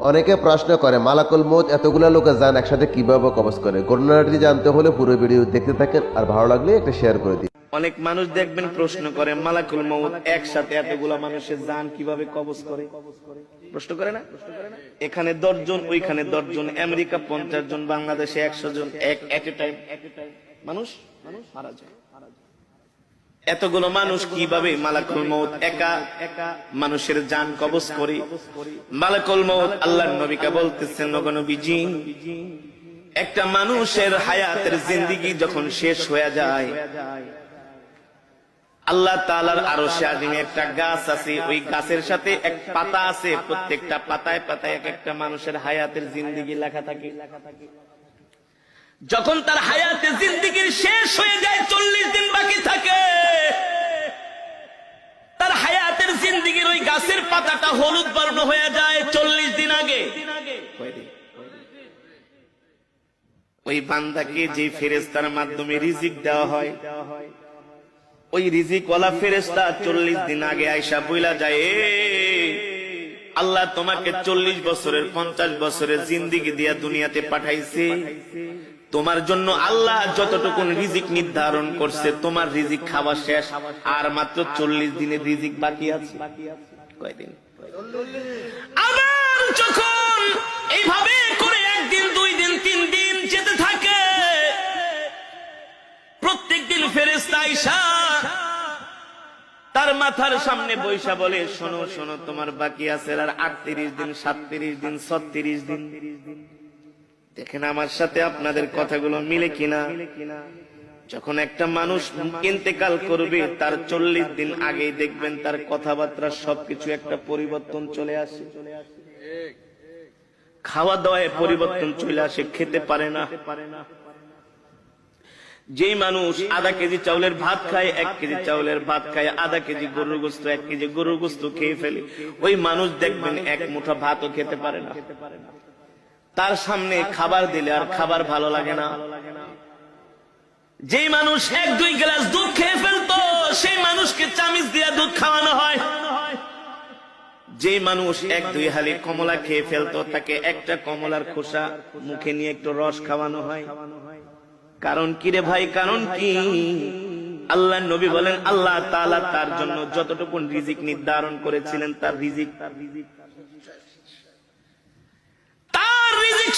অনেকে প্রশ্ন করে মালাকুল মউত এতগুলো লোকের জান একসাথে কিভাবে কবজ করে। ঘটনাটি জানতে হলে পুরো ভিডিও দেখতে থাকেন, আর ভালো লাগলে একটা শেয়ার করে দিন। অনেক মানুষ দেখবেন প্রশ্ন করে মালাকুল মউত একসাথে এতগুলা মানুষের জান কিভাবে কবজ করে, প্রশ্ন করে না? এখানে 10 জন, ওইখানে 10 জন, আমেরিকা 50 জন, বাংলাদেশে 100 জন, এট এ টাইম মানুষ মারা যায়। এতগুলো মানুষ কিভাবে মালাকুল মউত একা মানুষের জান কবজ করে? মালাকুল মউত আল্লাহর নবীকে বলতেছেন, ওগো নবীজি, একটা মানুষের হায়াতের জিন্দেগি যখন শেষ হয়ে যায়, আল্লাহ তাআলার আরশে আজিমে একটা গাছ আছে, ওই গাছের সাথে এক পাতা আছে, প্রত্যেকটা পাতায় পাতায় এক একটা মানুষের হায়াতের জিন্দেগি লেখা থাকে। যখন তার হায়াতের জিন্দেগির শেষ হয়ে যায়, 40 দিন বাকি থাকে, তার হায়াতের জিন্দেগির ওই গাছের পাতাটা হলুদ বর্ণ হয়ে যায় 40 দিন আগে। ওই বান্দাকে যে ফেরেশতার মাধ্যমে রিজিক দেওয়া হয়, ওই রিজিকওয়ালা ফেরেশতা 40 দিন আগে আয়েশা বইলা যায়, আল্লাহ তোমাকে 40 বছরের 50 বছরের জিন্দেগি দিয়া দুনিয়াতে পাঠাইছে, তোমার জন্য আল্লাহ যতটুকু রিজিক নির্ধারণ করছে, তোমার রিজিক খাওয়া শেষ, আর মাত্র 40 দিনের রিজিক বাকি আছে। কয়দিন? আবার যখন এইভাবে করে 1 দিন 2 দিন 3 দিন যেতে থাকে, প্রত্যেকদিন ফেরেশতা আয়েশা তার মাথার সামনে বৈশা বলে, শোনো শোনো, তোমার বাকি আছে আর 38 দিন, 37 দিন, 36 দিন। দেখেন আমার সাথে আপনাদের কথাগুলো মিলে কিনা। যখন একটা মানুষ ইন্তেকাল করবে, তার 40 দিন আগেই দেখবেন তার কথাবার্তা সবকিছু একটা পরিবর্তন চলে আসে, খাওয়া দাওয়ায় পরিবর্তন চলে আসে, খেতে পারে না। যেই মানুষ আধা কেজি চাউলের ভাত খায়, 1 কেজি চাউলের ভাত খায়, আধা কেজি গরুর গোস্ত, 1 কেজি গরুর গোস্ত খেয়ে ফেলে, ওই মানুষ দেখবেন 1 মুঠা ভাতও খেতে পারে না। তার সামনে খাবার দিলে আর খাবার ভালো লাগে না। যেই মানুষ 1-2 গ্লাস দুধ খেয়ে ফেলতো, সেই মানুষকে চামিচ দিয়ে দুধ খাওয়ানো হয়। যেই মানুষ 1-2 হালি কমলা খেয়ে ফেলতো, তাকে একটা কমলার খোসা মুখে নিয়ে একটু রস খাওয়ানো হয়। কারণ কি রে ভাই? কারণ কি? আল্লাহ নবী বলেন, আল্লাহ তাআলা তার জন্য যতটুকু রিজিক নির্ধারণ করেছিলেন, তার রিজিক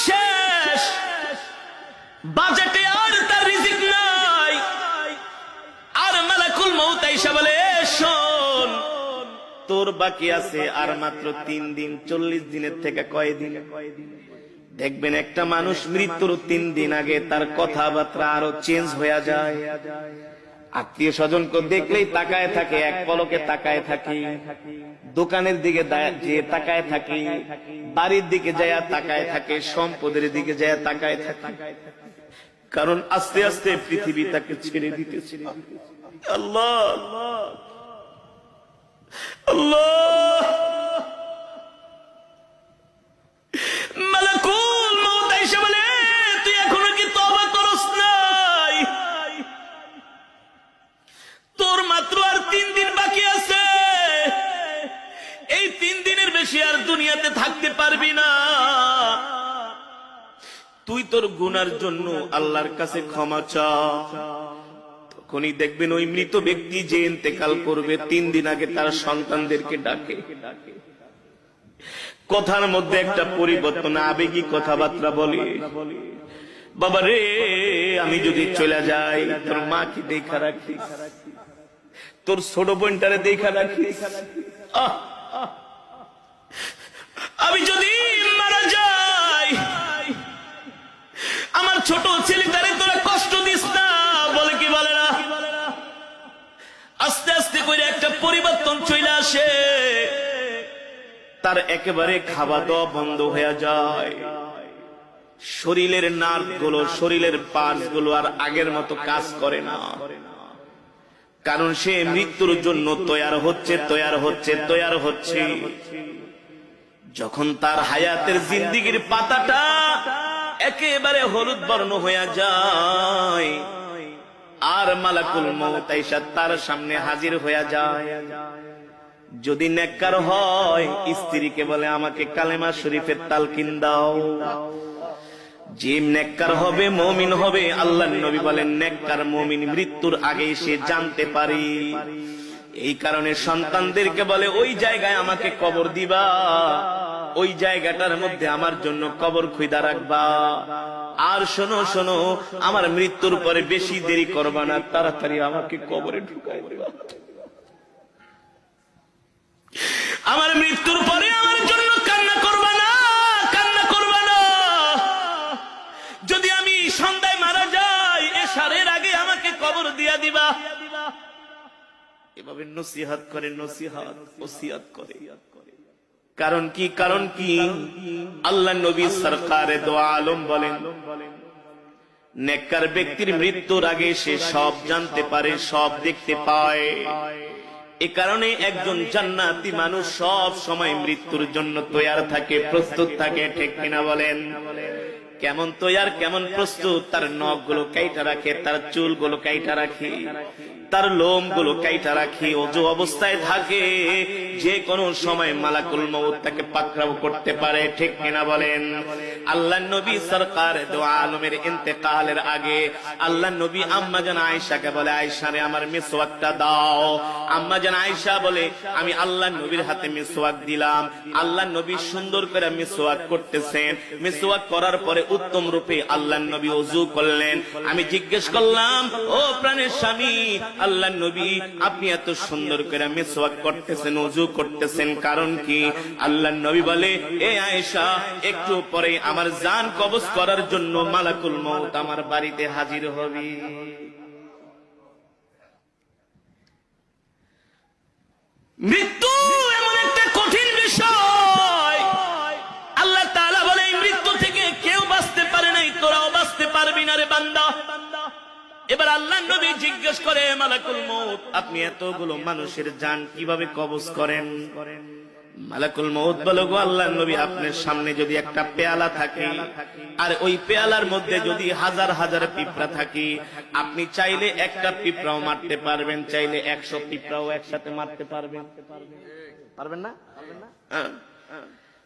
শেষ, বাজেটে আর তার রিজিক নাই। আর মালাকুল মউত আয়েশা বলে, শোন, তোর বাকি আছে আর মাত্র 3 দিন। 40 দিনের থেকে কয়দিন? দেখবেন একটা মানুষ মৃত্যুর 3 দিন আগে তার কথাবার্তা আরো চেঞ্জ হয়ে যায়। আত্মীয় স্বজনকে দেখলেই তাকায় থাকে, এক পলকে তাকায় থাকে, দোকানের দিকে যে তাকায় থাকে, বাড়ির দিকে যায় তাকায় থাকে, সম্পদের দিকে যায় তাকায় থাকে। কারণ আস্তে আস্তে পৃথিবী তাকে ছেড়ে দিতেছে। আল্লাহ আল্লাহ, মালাকুল মউত আয়েশা বলে, তুই এখনো কি তওবা করস নাই? তোর মাত্র আর 3 দিন বাকি আছে। এই 3 দিনের বেশি আর দুনিয়াতে থাকতে পারবি না। তুই তোর গুনার জন্য আল্লাহর কাছে ক্ষমা চা। তখনই দেখবেন ওই মৃত ব্যক্তি যে ইন্তেকাল করবে, 3 দিন আগে তার সন্তানদেরকে ডাকে, কথার মধ্যে একটা পরিবর্তন, আবেগী কথাবার্তা বলে, বাবা রে, আমি যদি চলে যাই, তোর মা কি দেখা রাখিস, তোর ছোট বোনটারে দেখা রাখিস, আমি যদি মারা যাই, আমার ছোট ছেলেটারে তোরা কষ্ট দিস না। বলে কি বলে না? আস্তে আস্তে করে একটা পরিবর্তন চলে আসে, তার একেবারে খাওয়া দাওয়া বন্ধ হয়ে যায়। শরীরের নার্ভ গুলো, শরীরের পার্টস গুলো আর আগের মতো কাজ করে না। কারণ সে মৃত্যুর জন্য তৈয়ার হচ্ছে। যখন তার হায়াতের জিন্দেগির পাতাটা একেবারে হলুদ বর্ণ হয়ে যায়, আর মালাকুল মউত আয়েশা তার সামনে হাজির হয়ে যায়। যদি নেককার হয় স্ত্রীকে বলে আমাকে কালেমা শরীফের তালকিন দাও। যে নেককার হবে, মুমিন হবে, আল্লাহর নবী বলেন নেককার মুমিন মৃত্যুর আগে সে জানতে পারে। এই কারণে সন্তানদেরকে বলে ওই জায়গায় আমাকে কবর দিবা, ওই জায়গাটার মধ্যে আমার জন্য কবর খুঁজা রাখবা। আর শোনো শোনো, আমার মৃত্যুর পরে বেশি দেরি করবা না, তাড়াতাড়ি আমাকে কবরে ঢুকাই দিবা। আমার মৃত্যুর পরে আমার জন্য কান্না করবা না, কান্না করবা না। যদি আমি সন্ধ্যায় মারা যাই, এশারের আগে আমাকে কবর দিয়া দিবা। এভাবে নসিহত করে, নসিহত ওসিয়ত করে। কারণ কি? কারণ কি? আল্লাহ নবী সরকারে দো আলম বলেন নেককার ব্যক্তির মৃত্যুর আগে সে সব জানতে পারে, সব দেখতে পায়। এ কারণে একজন জান্নাতি মানুষ সব সময় মৃত্যুর জন্য তৈয়ার থাকে, প্রস্তুত থাকে। ঠিক কিনা বলেন? কেমন তৈয়ার, কেমন প্রস্তুত? তার নখগুলো কাইটা রাখে, তার চুলগুলো কাইটা রাখে, তার লোম গুলো কাইটা রাখি, ওযু অবস্থায় থাকে। যে কোনো সময় মালাকুল মউত তাকে পাকড়াও করতে পারে। ঠিক কিনা বলেন? আল্লাহর নবী সরকার দো আলমের ইন্তেকালের আগে আল্লাহর নবী আম্মা জান আয়েশাকে বলে, আয়েশা রে আমার মিসওয়াকটা দাও। আম্মা জান আয়েশা বলে, আমি আল্লাহর নবীর হাতে মিসওয়াক দিলাম। আল্লাহর নবী সুন্দর করে মিসওয়াক করতেছেন। মিসওয়াক করার পরে উত্তম রূপে আল্লাহর নবী ওযু করলেন। আমি জিজ্ঞেস করলাম, ও প্রাণের স্বামী আল্লাহর নবী, আপনি এত সুন্দর করে মিসওয়াক করতেছেন, ওযু করতেছেন, কারণ কি? আল্লাহর নবী বলে, এ আয়েশা, একটু পরে আমার জান কবজ করার জন্য মালাকুল মউত আমার বাড়িতে হাজির হবে। মৃত্যু এমন একটা কঠিন বিষয়, আল্লাহ তাআলা বলে এই মৃত্যু থেকে কেউ বাঁচতে পারে নাই, তোরাও বাঁচতে পারবি না রে বান্দা। এবার আল্লাহর নবী জিজ্ঞেস করে, মালাকুল মউত, আপনি এতগুলো মানুষের জান কিভাবে কবজ করেন? মালাকুল মউত বলে, গো আল্লাহর নবী, আপনার সামনে যদি একটা পেয়ালা থাকে আর ওই পেয়ালার মধ্যে যদি হাজার হাজার পিঁপড়া থাকে, আপনি চাইলে একটা পিঁপড়াও মারতে পারবেন, চাইলে 100 পিঁপড়াও একসাথে মারতে পারবেন। পারবেন না?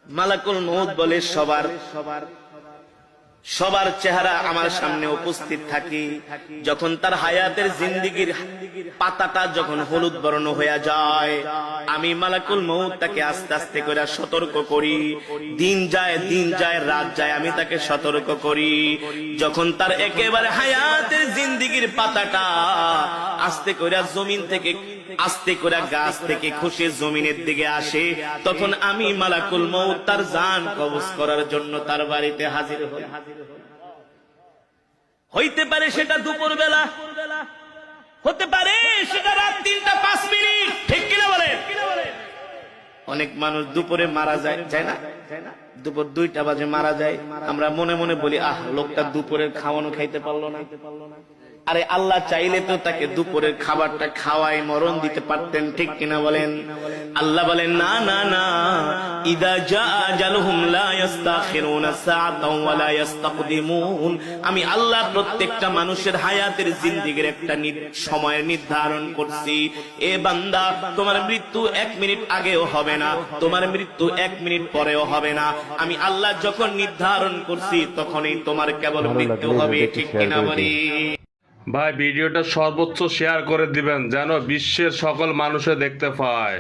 মালাকুল মউত বলে, সবার চেহারা আমার সামনে উপস্থিত থাকি। যখন তার হায়াতের জিন্দেগির পাতাটা যখন হলুদ বর্ণ হয়ে যায়, আমি মালাকুল মউত তাকে আস্তে আস্তে করে সতর্ক করি। দিন যায় রাত যায়, আমি তাকে সতর্ক করি। যখন তার একেবারে হায়াতের জিন্দেগির পাতাটা আস্তে করে জমিন থেকে, আস্তে করে গাছ থেকে খসে জমিনের দিকে আসে, তখন আমি মালাকুল মউত তার জান কবজ করার জন্য তার বাড়িতে হাজির হই। হইতে পারে সেটা দুপুর বেলা, হতে পারে সেটা রাত 3টা 5 মিনিট। ঠিক কিনা বলেন? অনেক মানুষ দুপুরে মারা যায়, যায় না? দুপুর 2টা বাজে মারা যায়। আমরা মনে মনে বলি, আহ, লোকটা দুপুরের খাওয়ানো খাইতে পারলো না। আরে আল্লাহ চাইলে তো তাকে দুপুরের খাবারটা খাওয়াই মরণ দিতে পারতেন। ঠিক কিনা বলেন? আল্লাহ বলেন, না না না, ইদা জা আজালুহুম লা ইস্তাখিরুনা সাআতাও ওয়া লা ইস্তাকদিমুন। আমি আল্লাহ প্রত্যেকটা মানুষের হায়াতের জিন্দেগির একটা সময় নির্ধারণ করছি। এ বান্দা, তোমার মৃত্যু 1 মিনিট আগেও হবে না, তোমার মৃত্যু 1 মিনিট পরেও হবে না। আমি আল্লাহ যখন নির্ধারণ করছি তখনই তোমার কেবল মৃত্যু হবে। ঠিক কিনা বলি? ভাই, ভিডিওটা সর্বোচ্চ শেয়ার করে দিবেন যেন বিশ্বের সকল মানুষে দেখতে পায়।